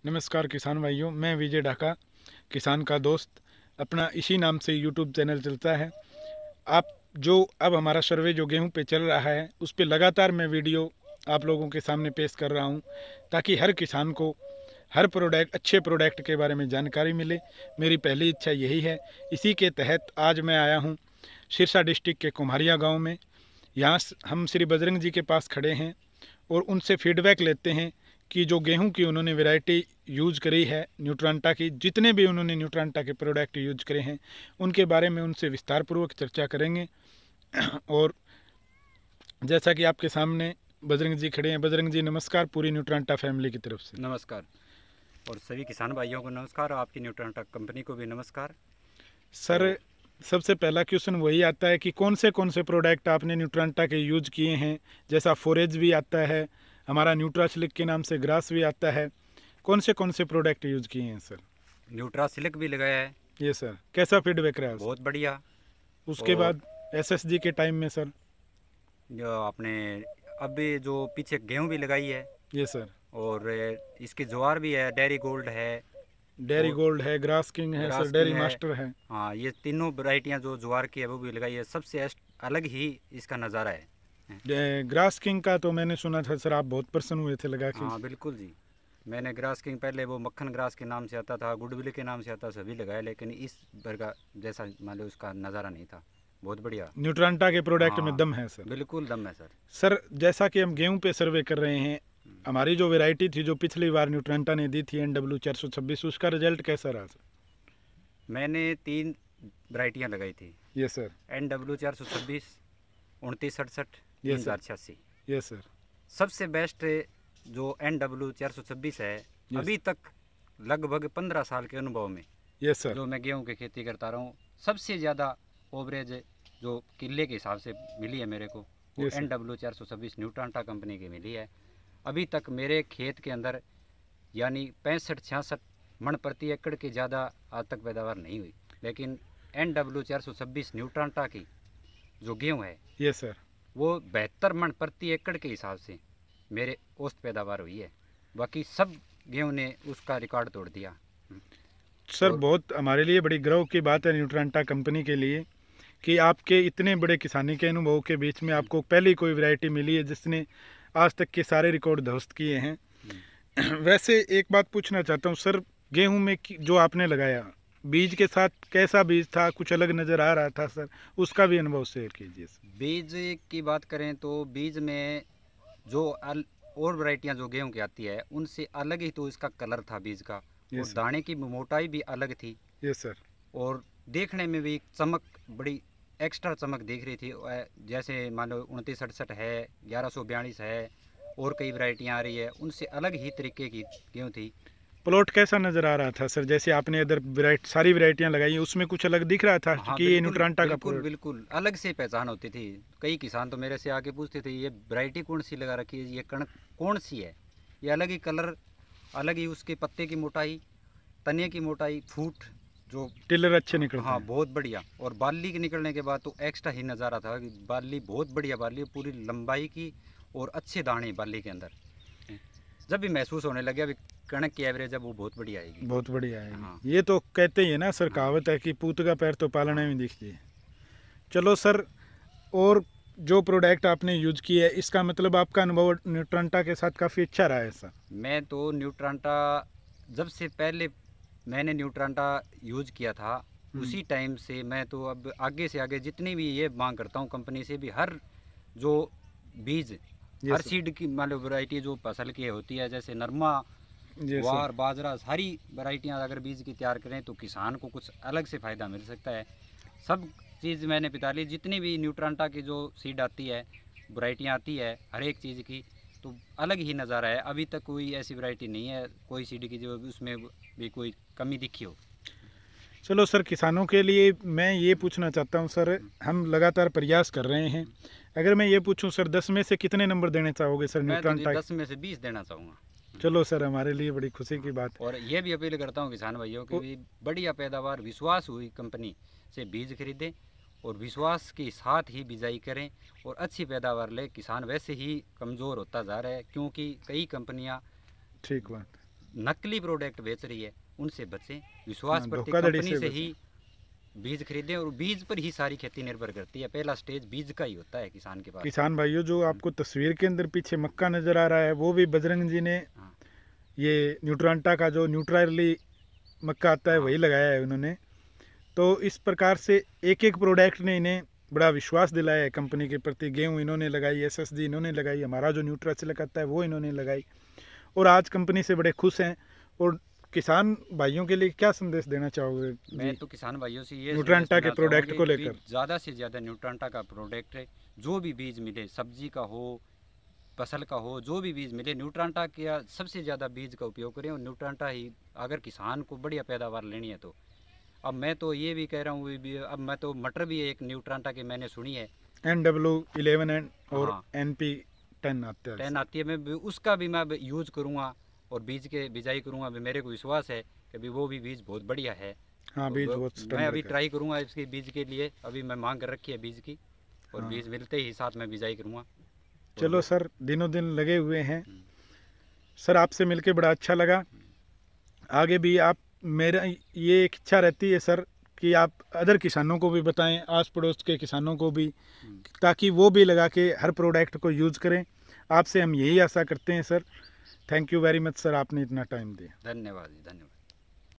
नमस्कार किसान भाइयों, मैं विजय ढाका, किसान का दोस्त। अपना इसी नाम से यूट्यूब चैनल चलता है। आप जो अब हमारा सर्वे जो गेहूं पे चल रहा है, उस पे लगातार मैं वीडियो आप लोगों के सामने पेश कर रहा हूं, ताकि हर किसान को हर प्रोडक्ट, अच्छे प्रोडक्ट के बारे में जानकारी मिले। मेरी पहली इच्छा यही है। इसी के तहत आज मैं आया हूं सिरसा डिस्ट्रिक्ट के कुम्हारिया गाँव में। यहाँ हम श्री बजरंग जी के पास खड़े हैं और उनसे फीडबैक लेते हैं कि जो गेहूं की उन्होंने वैरायटी यूज़ करी है न्यूट्रांटा की, जितने भी उन्होंने न्यूट्रांटा के प्रोडक्ट यूज करे हैं, उनके बारे में उनसे विस्तारपूर्वक चर्चा करेंगे। और जैसा कि आपके सामने बजरंग जी खड़े हैं। बजरंग जी नमस्कार, पूरी न्यूट्रांटा फैमिली की तरफ से नमस्कार। और सभी किसान भाइयों को नमस्कार, आपकी न्यूट्रांटा कंपनी को भी नमस्कार। सर, सबसे पहला क्वेश्चन वही आता है कि कौन से प्रोडक्ट आपने न्यूट्रांटा के यूज किए हैं। जैसा फोरेज भी आता है, हमारा न्यूट्रासिलिक के नाम से ग्रास भी आता है। कौन से प्रोडक्ट यूज किए हैं सर? न्यूट्रासिलिक भी लगाया है। ये सर, कैसा फीडबैक रहा? बहुत बढ़िया। उसके बाद एसएसजी के टाइम में सर, जो आपने अभी जो पीछे गेहूं भी लगाई है। ये सर, और इसकी ज्वार भी है, डेयरी गोल्ड है, डेयरी गोल्ड है, ग्रास किंग है सर, ग्रास डेयरी किंग है। मास्टर है। हाँ, ये तीनों वैरायटियाँ जो ज्वार की है वो भी लगाई है। सबसे अलग ही इसका नज़ारा है। ग्रास किंग का तो मैंने सुना था सर, आप बहुत प्रसन्न हुए थे लगा के। हाँ बिल्कुल जी। मैंने ग्रास किंग पहले वो मक्खन ग्रास के नाम से आता था, गुडविल के नाम से आता, सभी लगाया, लेकिन इस भर का जैसा मान लो उसका नज़ारा नहीं था। बहुत बढ़िया। न्यूट्रांटा के प्रोडक्ट में हाँ दम है सर। बिल्कुल दम है सर। सर, जैसा कि हम गेहूं पे सर्वे कर रहे हैं, हमारी जो वैरायटी थी जो पिछली बार न्यूट्रांटा ने दी थी NW426, उसका रिजल्ट कैसा रहा सर? मैंने 3 वैरायटियाँ लगाई थी। ये सर, NW426, 2968, ये सर, 3086। ये सर, सबसे बेस्ट जो NW426 है, अभी तक लगभग 15 साल के अनुभव में ये सर, जो मैं गेहूं की खेती करता रहा हूँ, सबसे ज़्यादा ओवरेज जो किले के हिसाब से मिली है मेरे को, वो NW426 न्यूट्रांटा कंपनी की मिली है। अभी तक मेरे खेत के अंदर यानी 65-66 मन प्रति एकड़ के ज़्यादा आज तक पैदावार नहीं हुई, लेकिन NW426 न्यूट्रांटा की जो गेहूँ है, ये सर, वो 72 मन प्रति एकड़ के हिसाब से मेरे औसत पैदावार हुई है। बाकी सब गेहूँ ने उसका रिकॉर्ड तोड़ दिया। सर बहुत हमारे लिए बड़ी गर्व की बात है न्यूट्रांटा कंपनी के लिए कि आपके इतने बड़े किसानी के अनुभव के बीच में आपको पहली कोई वैरायटी मिली है जिसने आज तक के सारे रिकॉर्ड ध्वस्त किए हैं। वैसे एक बात पूछना चाहता हूँ सर, गेहूं में जो आपने लगाया, बीज के साथ कैसा बीज था? कुछ अलग नज़र आ रहा था सर, उसका भी अनुभव शेयर कीजिए सर। बीज की बात करें तो बीज में जो और वैरायटियाँ जो गेहूं की आती है, उनसे अलग ही तो इसका कलर था बीज का, और दाने की मोटाई भी अलग थी। Yes sir. और देखने में भी चमक, बड़ी एक्स्ट्रा चमक दिख रही थी। जैसे मान लो 2968 है, 1142 है, और कई वैरायटियाँ आ रही है, उनसे अलग ही तरीके की गेहूँ थी। प्लॉट कैसा नज़र आ रहा था सर? जैसे आपने अदर सारी वैरायटियाँ लगाई हैं, उसमें कुछ अलग दिख रहा था? हाँ कि ये बिल्कुल न्यूट्रांटा का बिल्कुल बिल्कुल अलग से पहचान होती थी। कई किसान तो मेरे से आके पूछते थे, ये वैरायटी कौन सी लगा रखी है, ये कणक कौन सी है? ये अलग ही कलर, अलग ही उसके पत्ते की मोटाई, तने की मोटाई, फूट जो टिलर अच्छे निकलते हाँ हैं। बहुत बढ़िया। और बाली के निकलने के बाद तो एक्स्ट्रा ही नज़ारा था कि बाली बहुत बढ़िया, बाली पूरी लंबाई की, और अच्छे दाने बाली के अंदर। जब भी महसूस होने लगे अभी कणक की एवरेज अब वो बहुत बढ़िया आएगी। बहुत बढ़िया है। हाँ। ये तो कहते ही है ना सर, कहावत है कि पूत का पैर तो पालने में दिखती है। चलो सर, और जो प्रोडक्ट आपने यूज किया है, इसका मतलब आपका अनुभव न्यूट्रांटा के साथ काफ़ी अच्छा रहा है सर? मैं तो न्यूट्रांटा जब से पहले मैंने न्यूट्रांटा यूज किया था, उसी टाइम से मैं तो अब आगे से आगे जितनी भी ये मांग करता हूँ कंपनी से भी, हर जो बीज, हर सीड की मान लो वैरायटी जो फसल की होती है, जैसे नरमा, ज्वार, बाजरा, सारी वैरायटियाँ अगर बीज की तैयार करें तो किसान को कुछ अलग से फ़ायदा मिल सकता है। सब चीज़ मैंने पिता ली, जितनी भी न्यूट्रांटा की जो सीड आती है, वैरायटियाँ आती है हर एक चीज़ की, तो अलग ही नज़ारा है। अभी तक कोई ऐसी वैरायटी नहीं है कोई सीड की जो उसमें भी कोई कमी दिखी हो। चलो सर, किसानों के लिए मैं ये पूछना चाहता हूँ सर, हम लगातार प्रयास कर रहे हैं। अगर मैं ये पूछूं सर, 10 में से कितने नंबर देने चाहोगे सर न्यूट्रांटा? 10 में से 20 देना चाहूँगा। चलो सर, हमारे लिए बड़ी खुशी की बात। और ये भी अपील करता हूँ किसान भाइयों की भी, बढ़िया पैदावार विश्वास हुई कंपनी से बीज खरीदें और विश्वास के साथ ही बिजाई करें और अच्छी पैदावार ले। किसान वैसे ही कमज़ोर होता जा रहा है, क्योंकि कई कंपनियां ठीक बात। नकली प्रोडक्ट बेच रही है उनसे बचें, विश्वास हाँ, प्रति धोखाधड़ी कंपनी से से बचें। ही बीज खरीदें। और बीज पर ही सारी खेती निर्भर करती है, पहला स्टेज बीज का ही होता है किसान के पास। किसान भाइयों, जो आपको तस्वीर के अंदर पीछे मक्का नज़र आ रहा है, वो भी बजरंग जी ने हाँ ये न्यूट्रांटा का जो न्यूट्राली मक्का आता है हाँ वही लगाया है उन्होंने। तो इस प्रकार से एक एक प्रोडक्ट ने इन्हें बड़ा विश्वास दिलाया है कंपनी के प्रति। गेहूँ इन्होंने लगाई, SSG इन्होंने लगाई, हमारा जो न्यूट्रासिलक आता है वो इन्होंने लगाई, और आज कंपनी से बड़े खुश हैं। और किसान भाइयों के लिए क्या संदेश देना चाहोगे मैं जी तो किसान भाइयों से ये न्यूट्रांटा के प्रोडक्ट को लेकर? ज़्यादा से ज़्यादा न्यूट्रांटा का प्रोडक्ट है, जो भी बीज मिले, सब्जी का हो, फसल का हो, जो भी बीज मिले, न्यूट्रांटा का सबसे ज़्यादा बीज का उपयोग करें। और न्यूट्रांटा ही अगर किसान को बढ़िया पैदावार लेनी है तो। अब मैं तो ये भी कह रहा हूँ, अब मैं तो मटर भी एक न्यूट्रांटा की मैंने सुनी है, NW11 और हाँ NP10 आते 10 हैं। आती है, उसका भी मैं यूज़ करूँगा और बीज के बिजाई करूँगा। अभी मेरे को विश्वास है कि अभी वो भी बीज बहुत बढ़िया है। हाँ, बीज बहुत मैं स्टैंडर्ड अभी का। ट्राई करूँगा इसके बीज के लिए, अभी मैं मांग कर रखी है बीज की, और हाँ। बीज मिलते ही साथ में बिजाई करूँगा। चलो सर, दिनों दिन लगे हुए हैं हम्म। सर, आपसे मिलके बड़ा अच्छा लगा। आगे भी आप, मेरा ये एक इच्छा रहती है सर कि आप अदर किसानों को भी बताएं, आस पड़ोस के किसानों को भी, ताकि वो भी लगा के हर प्रोडक्ट को यूज़ करें। आपसे हम यही आशा करते हैं sir. Thank you very much sir, आपने इतना टाइम दिया। धन्यवाद जी, धन्यवाद।